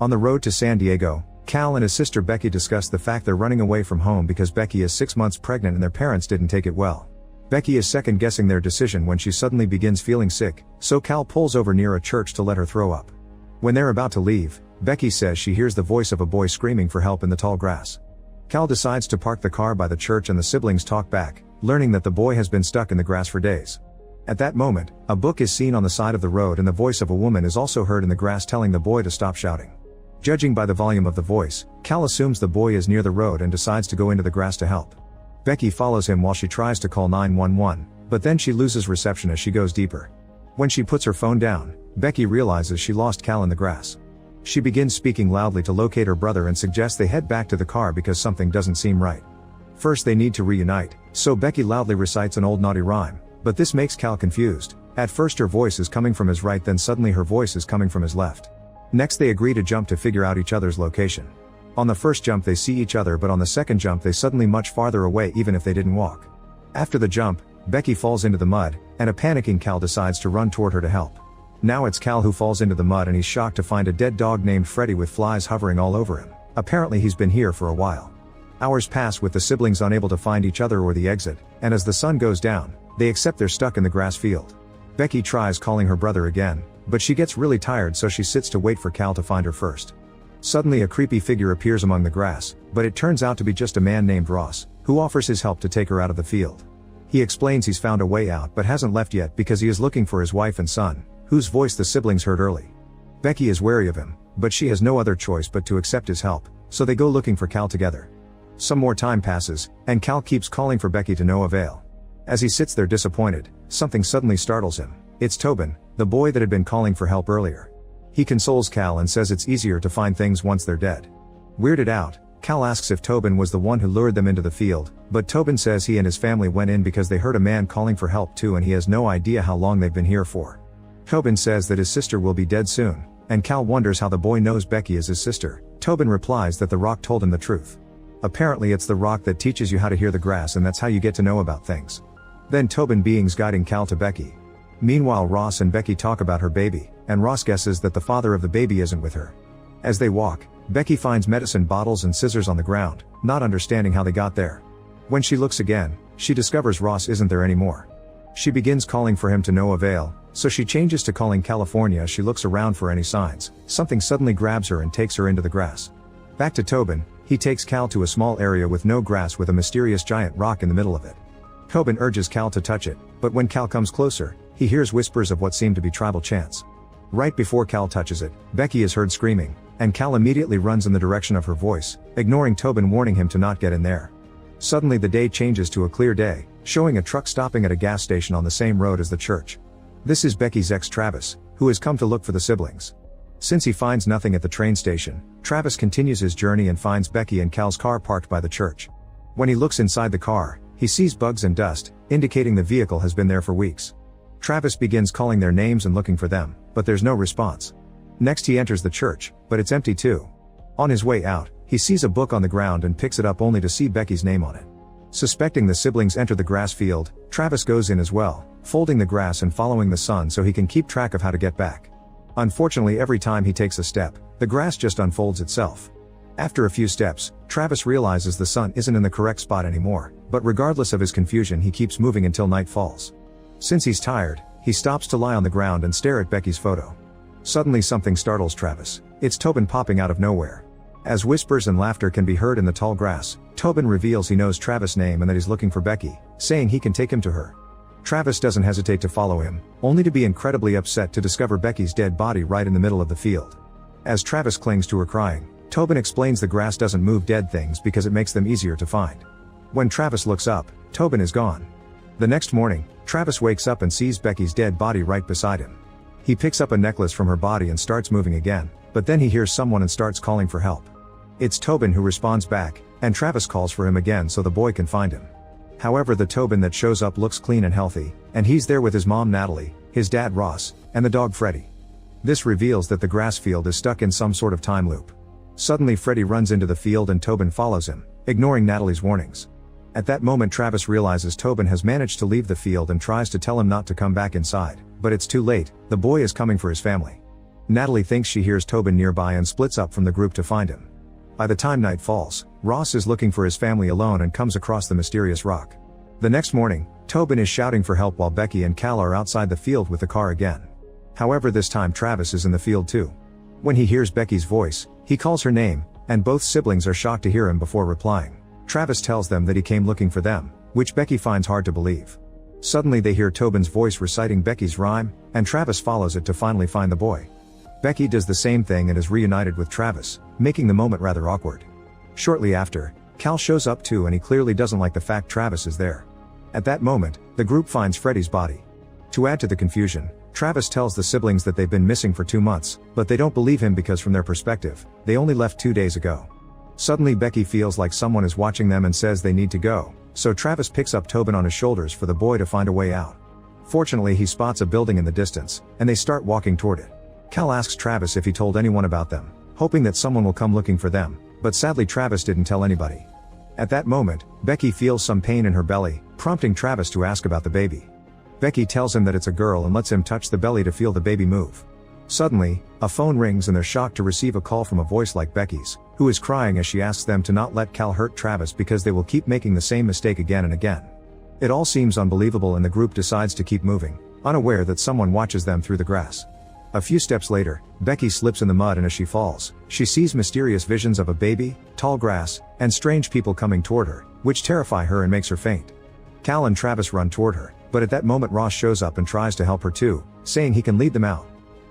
On the road to San Diego, Cal and his sister Becky discuss the fact they're running away from home because Becky is 6 months pregnant and their parents didn't take it well. Becky is second guessing their decision when she suddenly begins feeling sick, so Cal pulls over near a church to let her throw up. When they're about to leave, Becky says she hears the voice of a boy screaming for help in the tall grass. Cal decides to park the car by the church and the siblings talk back, learning that the boy has been stuck in the grass for days. At that moment, a book is seen on the side of the road and the voice of a woman is also heard in the grass telling the boy to stop shouting. Judging by the volume of the voice, Cal assumes the boy is near the road and decides to go into the grass to help. Becky follows him while she tries to call 911, but then she loses reception as she goes deeper. When she puts her phone down, Becky realizes she lost Cal in the grass. She begins speaking loudly to locate her brother and suggests they head back to the car because something doesn't seem right. First they need to reunite, so Becky loudly recites an old naughty rhyme, but this makes Cal confused. At first her voice is coming from his right, then suddenly her voice is coming from his left. Next they agree to jump to figure out each other's location. On the first jump they see each other, but on the second jump they suddenly much farther away even if they didn't walk. After the jump, Becky falls into the mud, and a panicking Cal decides to run toward her to help. Now it's Cal who falls into the mud and he's shocked to find a dead dog named Freddy with flies hovering all over him. Apparently he's been here for a while. Hours pass with the siblings unable to find each other or the exit, and as the sun goes down, they accept they're stuck in the grass field. Becky tries calling her brother again, but she gets really tired so she sits to wait for Cal to find her first. Suddenly a creepy figure appears among the grass, but it turns out to be just a man named Ross, who offers his help to take her out of the field. He explains he's found a way out but hasn't left yet because he is looking for his wife and son, whose voice the siblings heard early. Becky is wary of him, but she has no other choice but to accept his help, so they go looking for Cal together. Some more time passes, and Cal keeps calling for Becky to no avail. As he sits there disappointed, something suddenly startles him. It's Tobin, the boy that had been calling for help earlier. He consoles Cal and says it's easier to find things once they're dead. Weirded out, Cal asks if Tobin was the one who lured them into the field, but Tobin says he and his family went in because they heard a man calling for help too and he has no idea how long they've been here for. Tobin says that his sister will be dead soon, and Cal wonders how the boy knows Becky is his sister. Tobin replies that the rock told him the truth. Apparently it's the rock that teaches you how to hear the grass and that's how you get to know about things. Then Tobin beings guiding Cal to Becky. Meanwhile Ross and Becky talk about her baby, and Ross guesses that the father of the baby isn't with her. As they walk, Becky finds medicine bottles and scissors on the ground, not understanding how they got there. When she looks again, she discovers Ross isn't there anymore. She begins calling for him to no avail, so she changes to calling California as she looks around for any signs. Something suddenly grabs her and takes her into the grass. Back to Tobin, he takes Cal to a small area with no grass with a mysterious giant rock in the middle of it. Tobin urges Cal to touch it, but when Cal comes closer, he hears whispers of what seem to be tribal chants. Right before Cal touches it, Becky is heard screaming, and Cal immediately runs in the direction of her voice, ignoring Tobin warning him to not get in there. Suddenly the day changes to a clear day, showing a truck stopping at a gas station on the same road as the church. This is Becky's ex Travis, who has come to look for the siblings. Since he finds nothing at the train station, Travis continues his journey and finds Becky and Cal's car parked by the church. When he looks inside the car, he sees bugs and dust, indicating the vehicle has been there for weeks. Travis begins calling their names and looking for them, but there's no response. Next he enters the church, but it's empty too. On his way out, he sees a book on the ground and picks it up only to see Becky's name on it. Suspecting the siblings enter the grass field, Travis goes in as well, folding the grass and following the sun so he can keep track of how to get back. Unfortunately every time he takes a step, the grass just unfolds itself. After a few steps, Travis realizes the sun isn't in the correct spot anymore, but regardless of his confusion he keeps moving until night falls. Since he's tired, he stops to lie on the ground and stare at Becky's photo. Suddenly something startles Travis. It's Tobin popping out of nowhere. As whispers and laughter can be heard in the tall grass, Tobin reveals he knows Travis' name and that he's looking for Becky, saying he can take him to her. Travis doesn't hesitate to follow him, only to be incredibly upset to discover Becky's dead body right in the middle of the field. As Travis clings to her crying, Tobin explains the grass doesn't move dead things because it makes them easier to find. When Travis looks up, Tobin is gone. The next morning, Travis wakes up and sees Becky's dead body right beside him. He picks up a necklace from her body and starts moving again, but then he hears someone and starts calling for help. It's Tobin who responds back, and Travis calls for him again so the boy can find him. However, the Tobin that shows up looks clean and healthy, and he's there with his mom Natali, his dad Ross, and the dog Freddy. This reveals that the grass field is stuck in some sort of time loop. Suddenly Freddy runs into the field and Tobin follows him, ignoring Natali's warnings. At that moment Travis realizes Tobin has managed to leave the field and tries to tell him not to come back inside, but it's too late. The boy is coming for his family. Natali thinks she hears Tobin nearby and splits up from the group to find him. By the time night falls, Ross is looking for his family alone and comes across the mysterious rock. The next morning, Tobin is shouting for help while Becky and Cal are outside the field with the car again. However, this time Travis is in the field too. When he hears Becky's voice, he calls her name, and both siblings are shocked to hear him before replying. Travis tells them that he came looking for them, which Becky finds hard to believe. Suddenly they hear Tobin's voice reciting Becky's rhyme, and Travis follows it to finally find the boy. Becky does the same thing and is reunited with Travis, making the moment rather awkward. Shortly after, Cal shows up too, and he clearly doesn't like the fact Travis is there. At that moment, the group finds Freddy's body. To add to the confusion, Travis tells the siblings that they've been missing for 2 months, but they don't believe him because from their perspective, they only left 2 days ago. Suddenly Becky feels like someone is watching them and says they need to go, so Travis picks up Tobin on his shoulders for the boy to find a way out. Fortunately, he spots a building in the distance, and they start walking toward it. Cal asks Travis if he told anyone about them, hoping that someone will come looking for them, but sadly Travis didn't tell anybody. At that moment, Becky feels some pain in her belly, prompting Travis to ask about the baby. Becky tells him that it's a girl and lets him touch the belly to feel the baby move. Suddenly, a phone rings and they're shocked to receive a call from a voice like Becky's, who is crying as she asks them to not let Cal hurt Travis because they will keep making the same mistake again and again. It all seems unbelievable and the group decides to keep moving, unaware that someone watches them through the grass. A few steps later, Becky slips in the mud and as she falls, she sees mysterious visions of a baby, tall grass, and strange people coming toward her, which terrify her and makes her faint. Cal and Travis run toward her, but at that moment Ross shows up and tries to help her too, saying he can lead them out.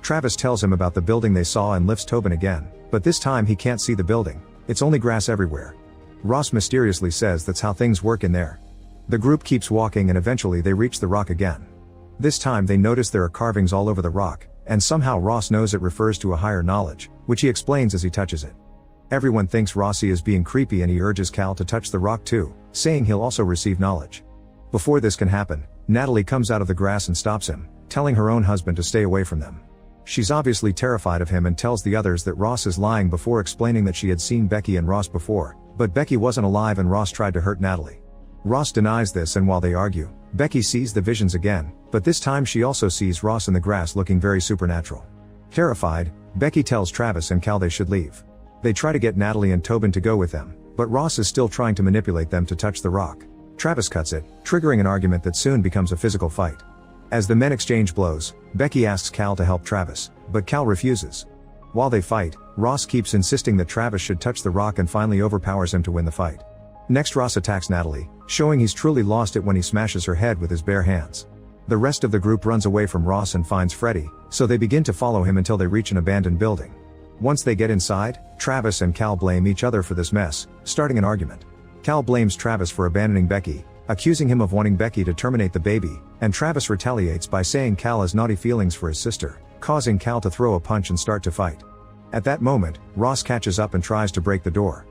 Travis tells him about the building they saw and lifts Tobin again, but this time he can't see the building, it's only grass everywhere. Ross mysteriously says that's how things work in there. The group keeps walking and eventually they reach the rock again. This time they notice there are carvings all over the rock, and somehow Ross knows it refers to a higher knowledge, which he explains as he touches it. Everyone thinks Rossi is being creepy and he urges Cal to touch the rock too, saying he'll also receive knowledge. Before this can happen, Natali comes out of the grass and stops him, telling her own husband to stay away from them. She's obviously terrified of him and tells the others that Ross is lying before explaining that she had seen Becky and Ross before, but Becky wasn't alive and Ross tried to hurt Natali. Ross denies this and while they argue, Becky sees the visions again, but this time she also sees Ross in the grass looking very supernatural. Terrified, Becky tells Travis and Cal they should leave. They try to get Natali and Tobin to go with them, but Ross is still trying to manipulate them to touch the rock. Travis cuts it, triggering an argument that soon becomes a physical fight. As the men exchange blows, Becky asks Cal to help Travis, but Cal refuses. While they fight, Ross keeps insisting that Travis should touch the rock and finally overpowers him to win the fight. Next Ross attacks Natali, showing he's truly lost it when he smashes her head with his bare hands. The rest of the group runs away from Ross and finds Freddy, so they begin to follow him until they reach an abandoned building. Once they get inside, Travis and Cal blame each other for this mess, starting an argument. Cal blames Travis for abandoning Becky, accusing him of wanting Becky to terminate the baby, and Travis retaliates by saying Cal has naughty feelings for his sister, causing Cal to throw a punch and start to fight. At that moment, Ross catches up and tries to break the door.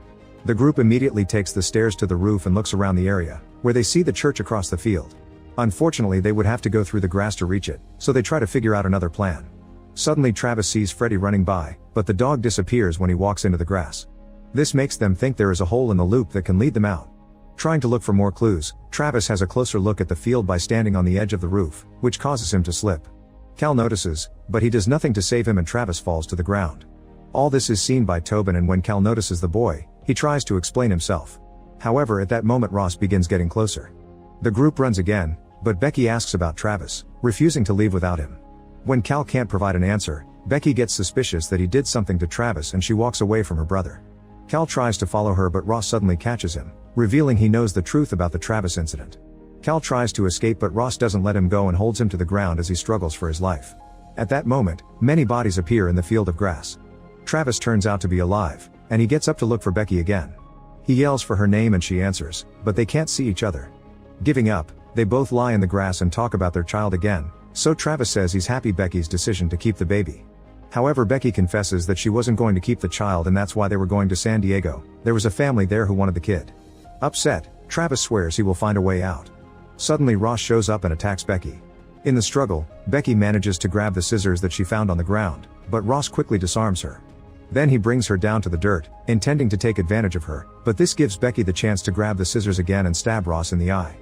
The group immediately takes the stairs to the roof and looks around the area, where they see the church across the field. Unfortunately, they would have to go through the grass to reach it, so they try to figure out another plan. Suddenly Travis sees Freddy running by, but the dog disappears when he walks into the grass. This makes them think there is a hole in the loop that can lead them out. Trying to look for more clues, Travis has a closer look at the field by standing on the edge of the roof, which causes him to slip. Cal notices, but he does nothing to save him and Travis falls to the ground. All this is seen by Tobin and when Cal notices the boy, he tries to explain himself. However, at that moment Ross begins getting closer. The group runs again, but Becky asks about Travis, refusing to leave without him. When Cal can't provide an answer, Becky gets suspicious that he did something to Travis and she walks away from her brother. Cal tries to follow her but Ross suddenly catches him, revealing he knows the truth about the Travis incident. Cal tries to escape but Ross doesn't let him go and holds him to the ground as he struggles for his life. At that moment, many bodies appear in the field of grass. Travis turns out to be alive, and he gets up to look for Becky again. He yells for her name and she answers, but they can't see each other. Giving up, they both lie in the grass and talk about their child again, so Travis says he's happy Becky's decision to keep the baby. However, Becky confesses that she wasn't going to keep the child and that's why they were going to San Diego. There was a family there who wanted the kid. Upset, Travis swears he will find a way out. Suddenly Ross shows up and attacks Becky. In the struggle, Becky manages to grab the scissors that she found on the ground, but Ross quickly disarms her. Then he brings her down to the dirt, intending to take advantage of her, but this gives Becky the chance to grab the scissors again and stab Ross in the eye.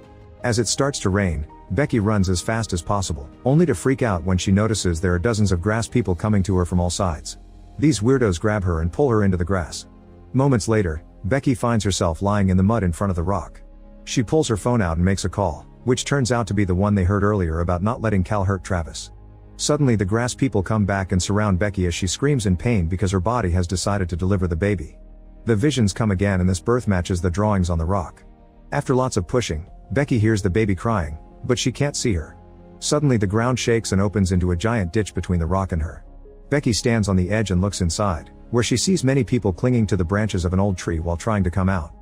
As it starts to rain, Becky runs as fast as possible, only to freak out when she notices there are dozens of grass people coming to her from all sides. These weirdos grab her and pull her into the grass. Moments later, Becky finds herself lying in the mud in front of the rock. She pulls her phone out and makes a call, which turns out to be the one they heard earlier about not letting Cal hurt Travis. Suddenly the grass people come back and surround Becky as she screams in pain because her body has decided to deliver the baby. The visions come again and this birth matches the drawings on the rock. After lots of pushing, Becky hears the baby crying, but she can't see her. Suddenly the ground shakes and opens into a giant ditch between the rock and her. Becky stands on the edge and looks inside, where she sees many people clinging to the branches of an old tree while trying to come out.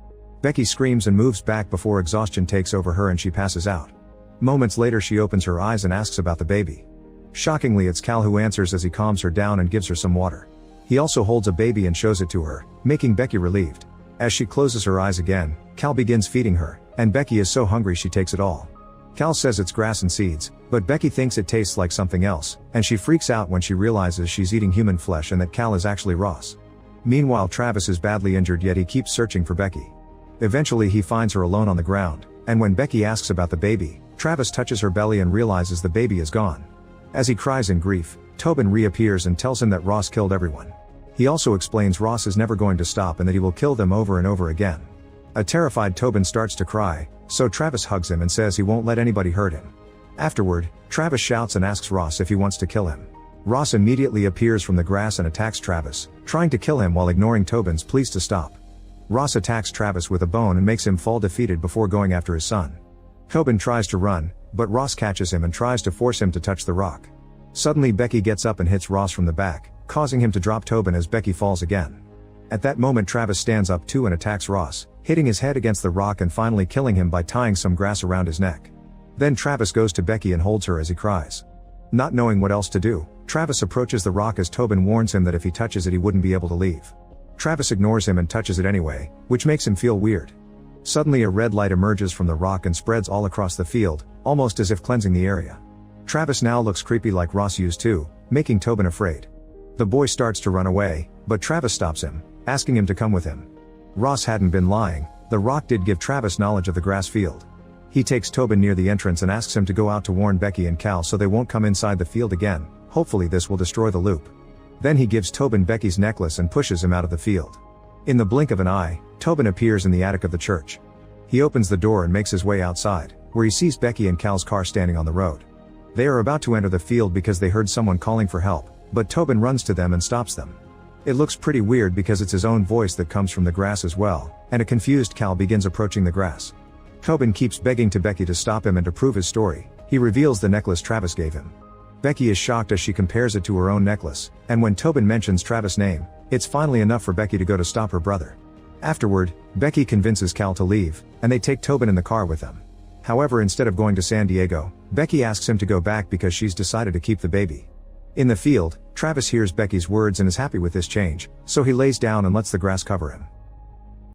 Becky screams and moves back before exhaustion takes over her and she passes out. Moments later she opens her eyes and asks about the baby. Shockingly, it's Cal who answers as he calms her down and gives her some water. He also holds a baby and shows it to her, making Becky relieved. As she closes her eyes again, Cal begins feeding her, and Becky is so hungry she takes it all. Cal says it's grass and seeds, but Becky thinks it tastes like something else, and she freaks out when she realizes she's eating human flesh and that Cal is actually Ross. Meanwhile, Travis is badly injured, yet he keeps searching for Becky. Eventually he finds her alone on the ground, and when Becky asks about the baby, Travis touches her belly and realizes the baby is gone. As he cries in grief, Tobin reappears and tells him that Ross killed everyone. He also explains Ross is never going to stop and that he will kill them over and over again. A terrified Tobin starts to cry, so Travis hugs him and says he won't let anybody hurt him. Afterward, Travis shouts and asks Ross if he wants to kill him. Ross immediately appears from the grass and attacks Travis, trying to kill him while ignoring Tobin's pleas to stop. Ross attacks Travis with a bone and makes him fall defeated before going after his son. Tobin tries to run, but Ross catches him and tries to force him to touch the rock. Suddenly Becky gets up and hits Ross from the back, causing him to drop Tobin as Becky falls again. At that moment Travis stands up too and attacks Ross, hitting his head against the rock and finally killing him by tying some grass around his neck. Then Travis goes to Becky and holds her as he cries. Not knowing what else to do, Travis approaches the rock as Tobin warns him that if he touches it he wouldn't be able to leave. Travis ignores him and touches it anyway, which makes him feel weird. Suddenly a red light emerges from the rock and spreads all across the field, almost as if cleansing the area. Travis now looks creepy like Ross used to, making Tobin afraid. The boy starts to run away, but Travis stops him, asking him to come with him. Ross hadn't been lying, the rock did give Travis knowledge of the grass field. He takes Tobin near the entrance and asks him to go out to warn Becky and Cal so they won't come inside the field again. Hopefully this will destroy the loop. Then he gives Tobin Becky's necklace and pushes him out of the field. In the blink of an eye, Tobin appears in the attic of the church. He opens the door and makes his way outside, where he sees Becky and Cal's car standing on the road. They are about to enter the field because they heard someone calling for help, but Tobin runs to them and stops them. It looks pretty weird because it's his own voice that comes from the grass as well, and a confused Cal begins approaching the grass. Tobin keeps begging to Becky to stop him and to prove his story. He reveals the necklace Travis gave him. Becky is shocked as she compares it to her own necklace, and when Tobin mentions Travis' name, it's finally enough for Becky to go to stop her brother. Afterward, Becky convinces Cal to leave, and they take Tobin in the car with them. However, instead of going to San Diego, Becky asks him to go back because she's decided to keep the baby. In the field, Travis hears Becky's words and is happy with this change, so he lays down and lets the grass cover him.